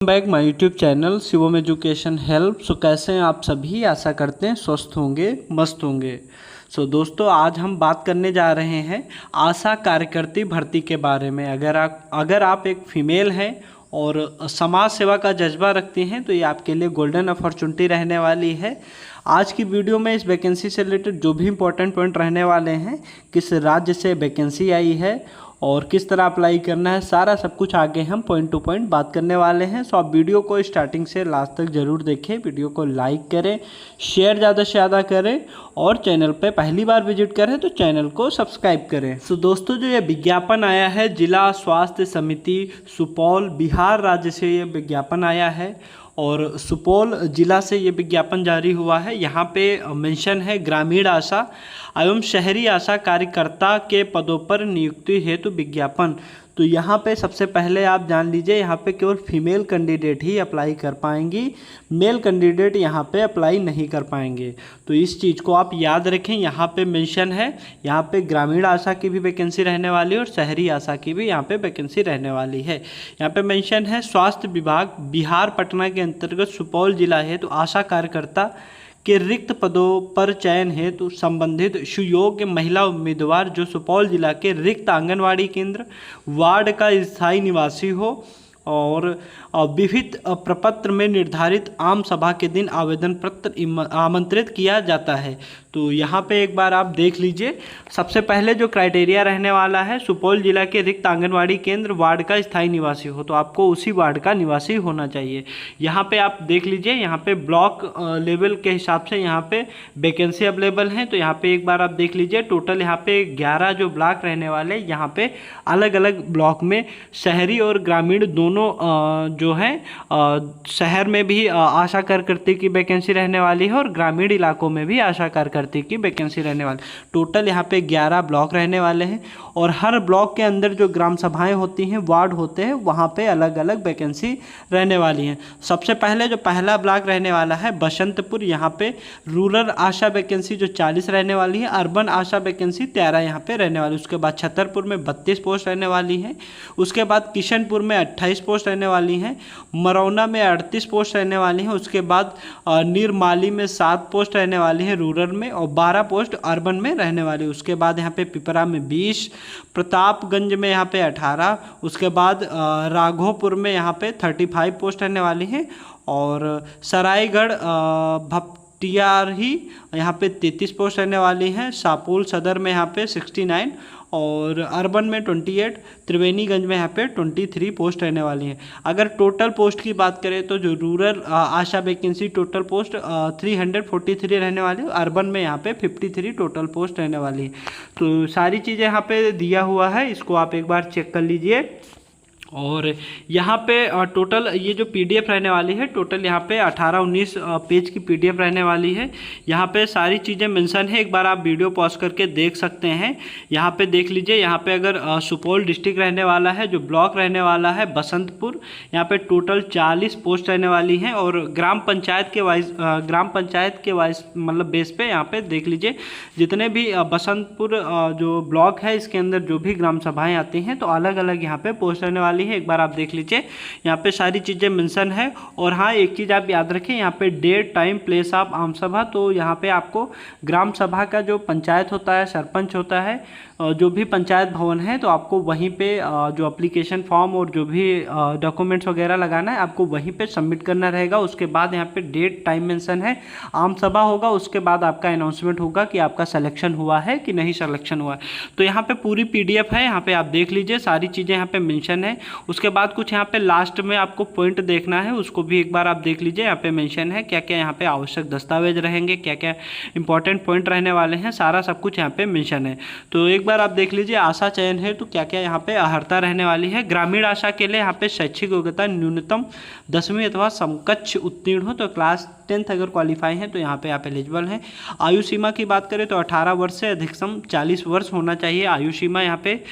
Back my YouTube channel Shivam education help. कैसे हैं आप सभी? आशा करते हैं स्वस्थ होंगे, मस्त होंगे। दोस्तों, आज हम बात करने जा रहे हैं आशा कार्यकर्ती भर्ती के बारे में। अगर आप एक फीमेल हैं और समाज सेवा का जज्बा रखती हैं तो ये आपके लिए गोल्डन अपॉर्चुनिटी रहने वाली है। आज की वीडियो में इस वैकेंसी से रिलेटेड जो भी इंपॉर्टेंट पॉइंट रहने वाले हैं, किस राज्य से वैकेंसी आई है और किस तरह अप्लाई करना है, सारा सब कुछ आगे हम पॉइंट टू पॉइंट बात करने वाले हैं। आप वीडियो को स्टार्टिंग से लास्ट तक ज़रूर देखें, वीडियो को लाइक करें, शेयर ज़्यादा से ज़्यादा करें और चैनल पे पहली बार विजिट करें तो चैनल को सब्सक्राइब करें। दोस्तों, जो ये विज्ञापन आया है जिला स्वास्थ्य समिति सुपौल बिहार राज्य से ये विज्ञापन आया है और सुपौल जिला से ये विज्ञापन जारी हुआ है। यहाँ पे मेंशन है ग्रामीण आशा एवं शहरी आशा कार्यकर्ता के पदों पर नियुक्ति हेतु विज्ञापन। तो यहाँ पे सबसे पहले आप जान लीजिए, यहाँ पे केवल फीमेल कैंडिडेट ही अप्लाई कर पाएंगी, मेल कैंडिडेट यहाँ पे अप्लाई नहीं कर पाएंगे। तो इस चीज़ को आप याद रखें। यहाँ पे मेंशन है, यहाँ पे ग्रामीण आशा की भी वैकेंसी रहने वाली है और शहरी आशा की भी यहाँ पे वैकेंसी रहने वाली है। यहाँ पे मेंशन है स्वास्थ्य विभाग बिहार पटना के अंतर्गत सुपौल जिला है तो आशा कार्यकर्ता के रिक्त पदों पर चयन हेतु संबंधित सुयोग्य महिला उम्मीदवार जो सुपौल जिला के रिक्त आंगनवाड़ी केंद्र वार्ड का स्थायी निवासी हो और विहित प्रपत्र में निर्धारित आम सभा के दिन आवेदन पत्र आमंत्रित किया जाता है। तो यहाँ पे एक बार आप देख लीजिए, सबसे पहले जो क्राइटेरिया रहने वाला है सुपौल जिला के रिक्त आंगनवाड़ी केंद्र वार्ड का स्थायी निवासी हो, तो आपको उसी वार्ड का निवासी होना चाहिए। यहाँ पे आप देख लीजिए, यहाँ पे ब्लॉक लेवल के हिसाब से यहाँ पे वैकेंसी अवेलेबल हैं। तो यहाँ पे एक बार आप देख लीजिए, टोटल यहाँ पे 11 जो ब्लॉक रहने वाले, यहाँ पे अलग अलग ब्लॉक में शहरी और ग्रामीण दोनों जो है शहर में भी आशा कार्यकर्ती की वैकेंसी रहने वाली है और ग्रामीण इलाकों में भी आशा कार्यकर्ती की वैकेंसी रहने वाली। टोटल यहाँ पे 11 ब्लॉक रहने वाले हैं और हर ब्लॉक के अंदर जो ग्राम सभाएं होती हैं, वार्ड होते हैं, वहाँ पे अलग अलग वैकेंसी रहने वाली हैं। सबसे पहले जो पहला ब्लॉक रहने वाला है बसंतपुर, यहाँ पे रूरल आशा वैकेंसी जो 40 रहने वाली है, अर्बन आशा वैकेंसी 13 यहाँ पे रहने वाली। उसके बाद छतरपुर में 32 पोस्ट रहने वाली हैं। उसके बाद किशनपुर में 28 पोस्ट रहने वाली हैं। मरौना में 38 पोस्ट रहने वाली हैं। उसके बाद नीरमाली में 7 पोस्ट रहने वाली हैं रूरल में और 12 पोस्ट अर्बन में रहने वाली। उसके बाद यहाँ पे पिपरा में 20, प्रतापगंज में यहाँ पे 18, उसके बाद राघोपुर में यहाँ पे 35 पोस्ट रहने वाली हैं और सरायगढ़ भपटियाही यहाँ पे 33 पोस्ट रहने वाली हैं। शाहपुर सदर में यहाँ पे 69 और अर्बन में 28, त्रिवेणीगंज में यहाँ पे 23 पोस्ट रहने वाली हैं। अगर टोटल पोस्ट की बात करें तो जो रूरल आशा वैकेंसी टोटल पोस्ट 343 रहने वाली है, अर्बन में यहाँ पे 53 टोटल पोस्ट रहने वाली है। तो सारी चीज़ें यहाँ पे दिया हुआ है, इसको आप एक बार चेक कर लीजिए। और यहाँ पे टोटल ये जो पीडीएफ रहने वाली है, टोटल यहाँ पे 18-19 पेज की पीडीएफ रहने वाली है। यहाँ पे सारी चीज़ें मेंशन है, एक बार आप वीडियो पॉज करके देख सकते हैं। यहाँ पे देख लीजिए, यहाँ पे अगर सुपौल डिस्ट्रिक्ट रहने वाला है, जो ब्लॉक रहने वाला है बसंतपुर, यहाँ पे टोटल 40 पोस्ट रहने वाली हैं और ग्राम पंचायत के वाइज मतलब बेस पे यहाँ पे देख लीजिए जितने भी बसंतपुर जो ब्लॉक है इसके अंदर जो भी ग्राम सभाएँ आती हैं तो अलग अलग यहाँ पे पोस्ट रहने वाली है। एक बार आप देख लीजिए, यहाँ पे सारी चीज़ें मेंशन है। और हाँ, एक चीज़ आप याद रखें, यहाँ पे डेट, टाइम, प्लेस ऑफ आम सभा। तो यहाँ पे आपको ग्राम सभा का जो पंचायत होता है, सरपंच होता है, जो भी पंचायत भवन है, तो आपको वहीं पे जो एप्लीकेशन फॉर्म और जो भी डॉक्यूमेंट्स वगैरह लगाना है आपको वहीं पे सबमिट करना रहेगा। उसके बाद यहाँ पे डेट, टाइम मेंशन है, आम सभा होगा, उसके बाद आपका अनाउंसमेंट होगा कि आपका सिलेक्शन हुआ है कि नहीं सिलेक्शन हुआ है। तो यहाँ पे पूरी पीडीएफ है, यहाँ पे आप देख लीजिए, सारी चीज़ें यहाँ पे मेंशन है। उसके बाद कुछ यहाँ पे लास्ट में आपको पॉइंट देखना है, उसको भी एक बार आप देख लीजिए। यहाँ पे मेंशन है क्या क्या यहाँ पे आवश्यक दस्तावेज रहेंगे, क्या क्या इंपॉर्टेंट पॉइंट रहने वाले हैं, सारा सब कुछ यहाँ पे मेंशन है। तो एक बार आप देख लीजिए, आशा चयन है तो क्या क्या यहाँ पे अर्हता रहने वाली है। ग्रामीण आशा के लिए यहाँ पे शैक्षिक योग्यता न्यूनतम 10वीं अथवा समकक्ष उत्तीर्ण हो, तो क्लास 10th अगर क्वालिफाई हैं तो यहाँ पे आप एलिजिबल हैं। आयु सीमा की बात करें तो 18 वर्ष से अधिकतम 40 वर्ष होना चाहिए आयु सीमा यहाँ पे।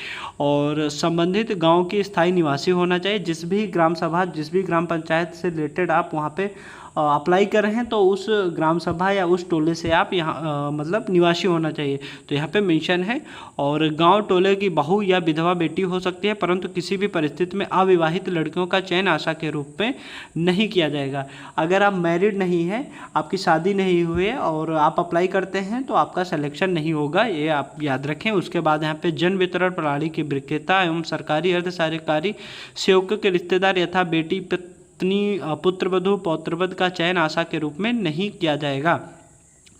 और संबंधित गांव की स्थायी निवासी होना चाहिए। जिस भी ग्राम सभा, जिस भी ग्राम पंचायत से रिलेटेड आप वहाँ पे अप्लाई कर रहे हैं तो उस ग्राम सभा या उस टोले से आप यहाँ मतलब निवासी होना चाहिए। तो यहाँ पे मेंशन है। और गांव टोले की बहू या विधवा बेटी हो सकती है, परंतु किसी भी परिस्थिति में अविवाहित लड़कियों का चयन आशा के रूप में नहीं किया जाएगा। अगर आप मैरिड नहीं हैं, आपकी शादी नहीं हुई है और आप अप्लाई करते हैं तो आपका सिलेक्शन नहीं होगा, ये आप याद रखें। उसके बाद यहाँ पे जन वितरण प्रणाली की विक्रेता एवं सरकारी अर्ध सरकारी सेवकों के रिश्तेदार यथा बेटी पत्नी पुत्रवधू पौत्रवध का चयन आशा के रूप में नहीं किया जाएगा।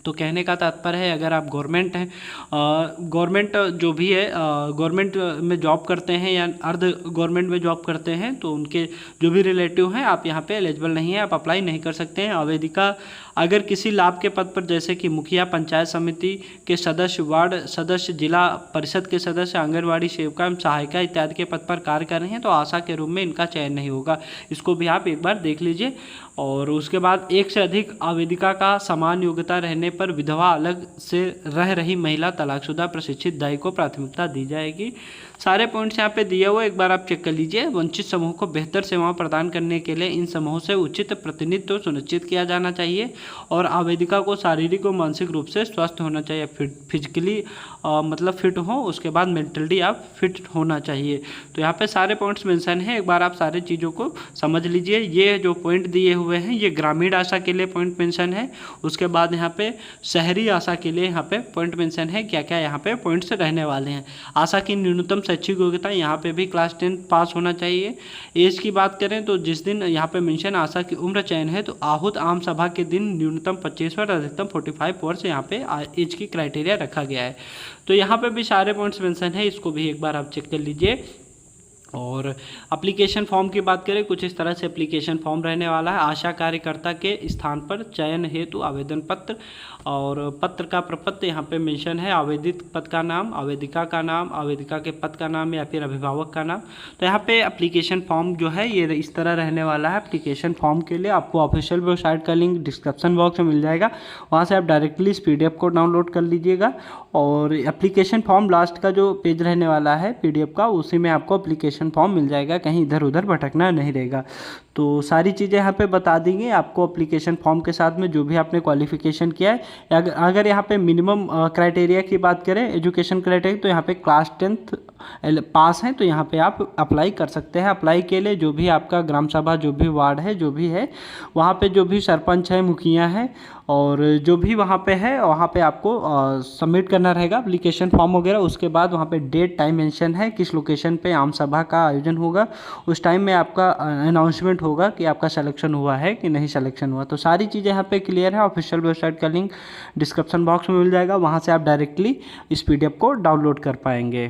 तो कहने का तात्पर्य है, अगर आप गवर्नमेंट हैं, गवर्नमेंट जो भी है गवर्नमेंट में जॉब करते हैं या अर्ध गवर्नमेंट में जॉब करते हैं, तो उनके जो भी रिलेटिव हैं आप यहाँ पे एलिजिबल नहीं है, आप अप्लाई नहीं कर सकते हैं। आवेदिका अगर किसी लाभ के पद पर जैसे कि मुखिया, पंचायत समिति के सदस्य, वार्ड सदस्य, जिला परिषद के सदस्य, आंगनबाड़ी सेविका एवं सहायिका इत्यादि के पद पर कार्य कर रहे हैं तो आशा के रूप में इनका चयन नहीं होगा। इसको भी आप एक बार देख लीजिए। और उसके बाद एक से अधिक आवेदिका का समान योग्यता रहने पर विधवा, अलग से रह रही महिला, तलाकशुदा, प्रशिक्षित दाई को प्राथमिकता दी जाएगी। सारे पॉइंट्स यहाँ पे दिए हुए एक बार आप चेक कर लीजिए। वंचित समूह को बेहतर सेवाएं प्रदान करने के लिए इन समूहों से उचित प्रतिनिधित्व सुनिश्चित किया जाना चाहिए और आवेदिका को शारीरिक और मानसिक रूप से स्वस्थ होना चाहिए, फिजिकली मतलब फिट हो, उसके बाद मेंटली आप फिट होना चाहिए। तो यहाँ पे सारे पॉइंट्स मेंशन है, एक बार आप सारे चीज़ों को समझ लीजिए। ये जो पॉइंट दिए हुए हैं ये ग्रामीण आशा के लिए पॉइंट मेंशन है। उसके बाद यहाँ पे शहरी आशा के लिए यहाँ पे पॉइंट मेंशन है, क्या क्या यहाँ पे पॉइंट्स रहने वाले हैं। आशा की न्यूनतम शैक्षिक योग्यता यहाँ पे भी क्लास 10 पास होना चाहिए। एज की बात करें तो जिस दिन यहाँ पे मेंशन आशा की उम्र चयन है तो आहूत आम सभा के दिन न्यूनतम 25 वर्ष, अधिकतम 45 वर्ष यहाँ पे एज की क्राइटेरिया रखा गया है। तो यहाँ पे भी सारे पॉइंट्स मेंशन है, इसको भी एक बार आप चेक कर लीजिए। और एप्लीकेशन फॉर्म की बात करें, कुछ इस तरह से एप्लीकेशन फॉर्म रहने वाला है। आशा कार्यकर्ता के स्थान पर चयन हेतु आवेदन पत्र और पत्र का प्रपत्र यहाँ पे मेंशन है। आवेदित पद का नाम, आवेदिका का नाम, आवेदिका के पद का नाम या फिर अभिभावक का नाम। तो यहाँ पे एप्लीकेशन फॉर्म जो है ये इस तरह रहने वाला है। एप्लीकेशन फॉर्म के लिए आपको ऑफिशियल वेबसाइट का लिंक डिस्क्रिप्शन बॉक्स में मिल जाएगा, वहाँ से आप डायरेक्टली इस PDF को डाउनलोड कर लीजिएगा। और एप्लीकेशन फॉर्म लास्ट का जो पेज रहने वाला है PDF का, उसी में आपको एप्लीकेशन फॉर्म मिल जाएगा, कहीं इधर उधर भटकना नहीं रहेगा। तो सारी चीज़ें यहाँ पे बता देंगे आपको एप्लीकेशन फॉर्म के साथ में, जो भी आपने क्वालिफिकेशन किया है। अगर यहाँ पे मिनिमम क्राइटेरिया की बात करें, एजुकेशन क्राइटेरिया, तो यहाँ पे क्लास 10th पास हैं तो यहाँ पे आप अप्लाई कर सकते हैं। अप्लाई के लिए जो भी आपका ग्राम सभा, जो भी वार्ड है, जो भी है वहाँ पे जो भी सरपंच है, मुखिया है और जो भी वहाँ पे है, वहाँ पे आपको सबमिट करना रहेगा एप्लीकेशन फॉर्म वगैरह। उसके बाद वहाँ पे डेट टाइम मेंशन है, किस लोकेशन पे आम सभा का आयोजन होगा, उस टाइम में आपका अनाउंसमेंट होगा कि आपका सिलेक्शन हुआ है कि नहीं सिलेक्शन हुआ। तो सारी चीज़ें यहाँ पे क्लियर है। ऑफिशियल वेबसाइट का लिंक डिस्क्रिप्शन बॉक्स में मिल जाएगा, वहाँ से आप डायरेक्टली इस PDF को डाउनलोड कर पाएंगे।